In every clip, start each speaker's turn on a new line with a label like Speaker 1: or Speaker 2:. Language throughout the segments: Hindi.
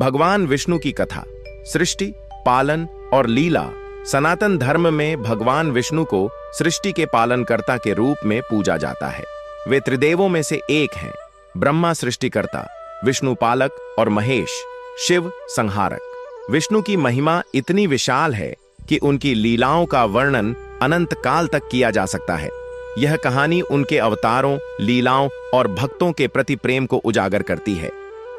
Speaker 1: भगवान विष्णु की कथा, सृष्टि, पालन और लीला। सनातन धर्म में भगवान विष्णु को सृष्टि के पालनकर्ता के रूप में पूजा जाता है। वे त्रिदेवों में से एक हैं। ब्रह्मा सृष्टिकर्ता, विष्णु पालक और महेश शिव संहारक। विष्णु की महिमा इतनी विशाल है कि उनकी लीलाओं का वर्णन अनंत काल तक किया जा सकता है। यह कहानी उनके अवतारों, लीलाओं और भक्तों के प्रति प्रेम को उजागर करती है।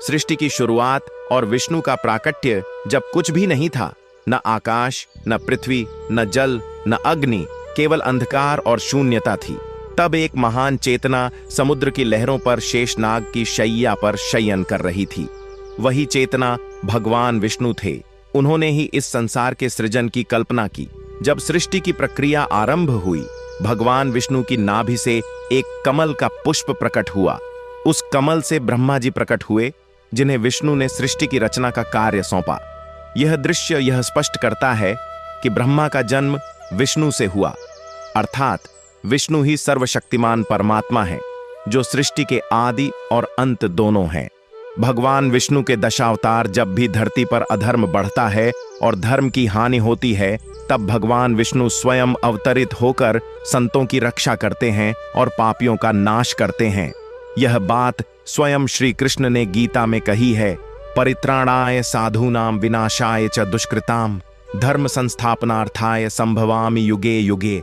Speaker 1: सृष्टि की शुरुआत और विष्णु का प्राकट्य जब कुछ भी नहीं था, न आकाश, न पृथ्वी, न जल, न अग्नि, केवल अंधकार और शून्यता थी, तब एक महान चेतना समुद्र की लहरों पर शेषनाग की शैया पर शयन कर रही थी। वही चेतना भगवान विष्णु थे। उन्होंने ही इस संसार के सृजन की कल्पना की। जब सृष्टि की प्रक्रिया आरंभ हुई, भगवान विष्णु की नाभि से एक कमल का पुष्प प्रकट हुआ। उस कमल से ब्रह्मा जी प्रकट हुए, जिन्हें विष्णु ने सृष्टि की रचना का कार्य सौंपा। यह दृश्य यह स्पष्ट करता है कि ब्रह्मा का जन्म विष्णु से हुआ, अर्थात विष्णु ही सर्वशक्तिमान परमात्मा है, जो सृष्टि के आदि और अंत दोनों हैं। भगवान विष्णु के दशावतार जब भी धरती पर अधर्म बढ़ता है और धर्म की हानि होती है, तब भगवान विष्णु स्वयं अवतरित होकर संतों की रक्षा करते हैं और पापियों का नाश करते हैं। यह बात स्वयं श्री कृष्ण ने गीता में कही है, परित्राणाय साधूनाम विनाशाय च दुष्कृताम धर्म संस्थापनार्थाय संभवामि युगे युगे।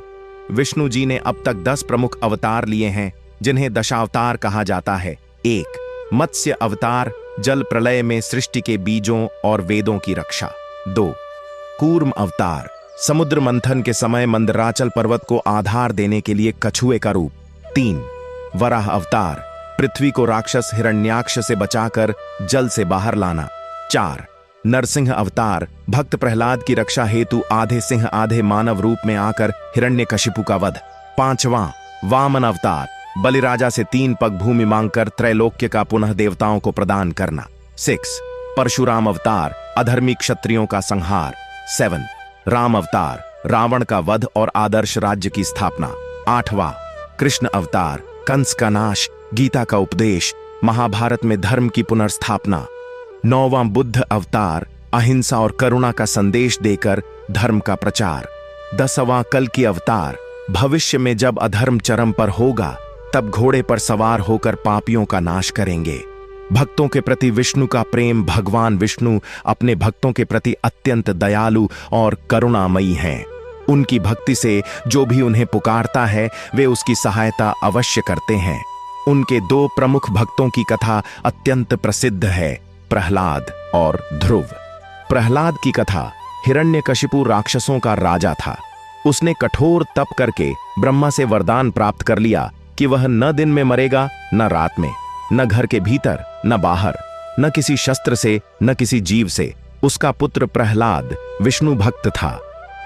Speaker 1: विष्णु जी ने अब तक 10 प्रमुख अवतार लिए हैं, जिन्हें दशावतार कहा जाता है। 1. मत्स्य अवतार, जल प्रलय में सृष्टि के बीजों और वेदों की रक्षा। 2. कूर्म अवतार, समुद्र मंथन के समय मंदराचल पर्वत को आधार देने के लिए कछुए का रूप। 3. वराह अवतार, पृथ्वी को राक्षस हिरण्याक्ष से बचाकर जल से बाहर लाना। 4. नरसिंह अवतार, भक्त प्रहलाद की रक्षा हेतु आधे सिंह आधे मानव रूप में आकर हिरण्यकशिपु का वध। 5वां वामन अवतार, बलिराजा से 3 पग भूमि मांगकर त्रैलोक्य का पुनः देवताओं को प्रदान करना। 6. परशुराम अवतार, अधर्मी क्षत्रियों का संहार। 7. राम अवतार, रावण का वध और आदर्श राज्य की स्थापना। 8वां कृष्ण अवतार, कंस का नाश, गीता का उपदेश, महाभारत में धर्म की पुनर्स्थापना। 9वां बुद्ध अवतार, अहिंसा और करुणा का संदेश देकर धर्म का प्रचार। 10वां कल्कि अवतार, भविष्य में जब अधर्म चरम पर होगा, तब घोड़े पर सवार होकर पापियों का नाश करेंगे। भक्तों के प्रति विष्णु का प्रेम। भगवान विष्णु अपने भक्तों के प्रति अत्यंत दयालु और करुणामयी हैं। उनकी भक्ति से जो भी उन्हें पुकारता है, वे उसकी सहायता अवश्य करते हैं। उनके 2 प्रमुख भक्तों की कथा अत्यंत प्रसिद्ध है, प्रहलाद और ध्रुव। प्रहलाद की कथा, हिरण्यकशिपु राक्षसों का राजा था। उसने कठोर तप करके ब्रह्मा से वरदान प्राप्त कर लिया कि वह न दिन में मरेगा, न रात में, न घर के भीतर, न बाहर, न किसी शस्त्र से, न किसी जीव से। उसका पुत्र प्रहलाद विष्णु भक्त था।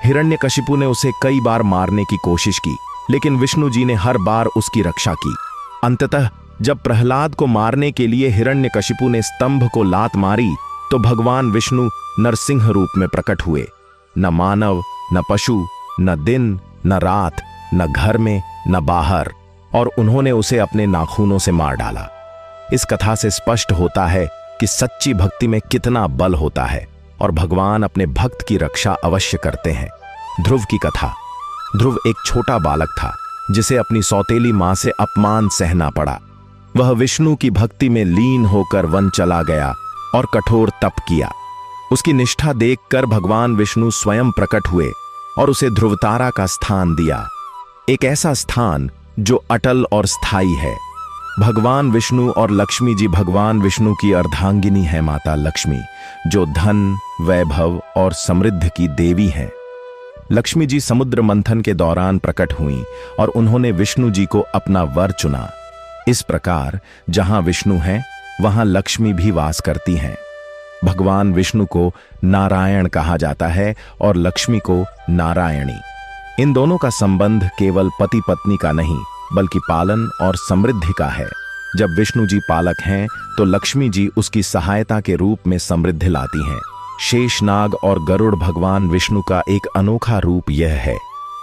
Speaker 1: हिरण्यकशिपु ने उसे कई बार मारने की कोशिश की, लेकिन विष्णु जी ने हर बार उसकी रक्षा की। अंततः जब प्रहलाद को मारने के लिए हिरण्यकशिपु ने स्तंभ को लात मारी, तो भगवान विष्णु नरसिंह रूप में प्रकट हुए। न मानव, न पशु, न दिन, न रात, न घर में, न बाहर, और उन्होंने उसे अपने नाखूनों से मार डाला। इस कथा से स्पष्ट होता है कि सच्ची भक्ति में कितना बल होता है और भगवान अपने भक्त की रक्षा अवश्य करते हैं। ध्रुव की कथा, ध्रुव एक छोटा बालक था, जिसे अपनी सौतेली मां से अपमान सहना पड़ा। वह विष्णु की भक्ति में लीन होकर वन चला गया और कठोर तप किया। उसकी निष्ठा देखकर भगवान विष्णु स्वयं प्रकट हुए और उसे ध्रुवतारा का स्थान दिया, एक ऐसा स्थान जो अटल और स्थायी है। भगवान विष्णु और लक्ष्मी जी, भगवान विष्णु की अर्धांगिनी है माता लक्ष्मी, जो धन, वैभव और समृद्धि की देवी हैं। लक्ष्मी जी समुद्र मंथन के दौरान प्रकट हुईं और उन्होंने विष्णु जी को अपना वर चुना। इस प्रकार जहां विष्णु हैं, वहां लक्ष्मी भी वास करती हैं। भगवान विष्णु को नारायण कहा जाता है और लक्ष्मी को नारायणी। इन दोनों का संबंध केवल पति पत्नी का नहीं, बल्कि पालन और समृद्धि का है। जब विष्णु जी पालक हैं, तो लक्ष्मी जी उसकी सहायता के रूप में समृद्धि लाती हैं। शेषनाग और गरुड़ भगवान विष्णु का एक अनोखा रूप यह है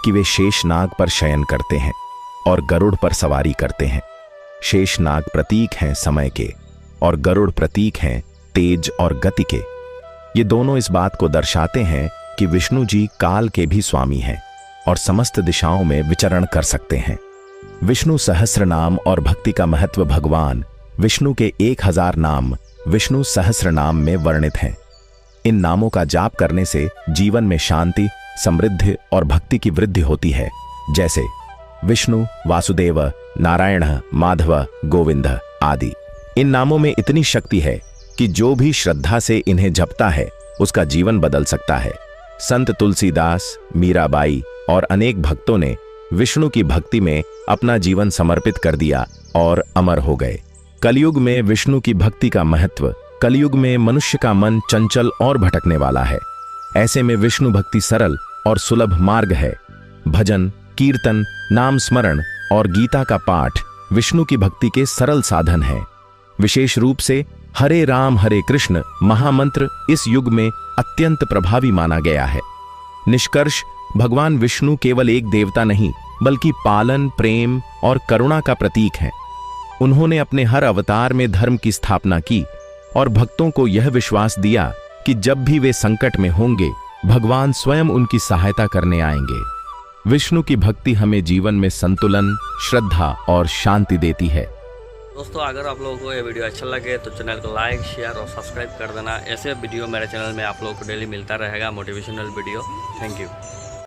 Speaker 1: कि वे शेषनाग पर शयन करते हैं और गरुड़ पर सवारी करते हैं। शेषनाग प्रतीक हैं समय के और गरुड़ प्रतीक हैं तेज और गति के। ये दोनों इस बात को दर्शाते हैं कि विष्णु जी काल के भी स्वामी हैं और समस्त दिशाओं में विचरण कर सकते हैं। विष्णु सहस्र नाम और भक्ति का महत्व भगवान विष्णु के 1000 नाम विष्णु सहस्र नाम में वर्णित हैं। इन नामों का जाप करने से जीवन में शांति, समृद्धि और भक्ति की वृद्धि होती है, जैसे विष्णु, वासुदेव, नारायण, माधव, गोविंद आदि। इन नामों में इतनी शक्ति है कि जो भी श्रद्धा से इन्हें जपता है उसका जीवन बदल सकता है। संत तुलसीदास, मीराबाई और अनेक भक्तों ने विष्णु की भक्ति में अपना जीवन समर्पित कर दिया और अमर हो गए। कलयुग में विष्णु की भक्ति का महत्व। कलयुग में मनुष्य का मन चंचल और भटकने वाला है। ऐसे में विष्णु भक्ति सरल और सुलभ मार्ग है। भजन, कीर्तन, नाम स्मरण और गीता का पाठ विष्णु की भक्ति के सरल साधन हैं। विशेष रूप से हरे राम हरे कृष्ण महामंत्र इस युग में अत्यंत प्रभावी माना गया है। निष्कर्ष, भगवान विष्णु केवल एक देवता नहीं बल्कि पालन, प्रेम और करुणा का प्रतीक हैं। उन्होंने अपने हर अवतार में धर्म की स्थापना की और भक्तों को यह विश्वास दिया कि जब भी वे संकट में होंगे भगवान स्वयं उनकी सहायता करने आएंगे। विष्णु की भक्ति हमें जीवन में संतुलन, श्रद्धा और शांति देती है।
Speaker 2: दोस्तों, अगर आप लोगों को ये वीडियो अच्छा लगे तो चैनल को लाइक, शेयर और सब्सक्राइब कर देना। ऐसे वीडियो मेरे चैनल में आप लोगों को डेली मिलता रहेगा, मोटिवेशनल वीडियो। Thank you.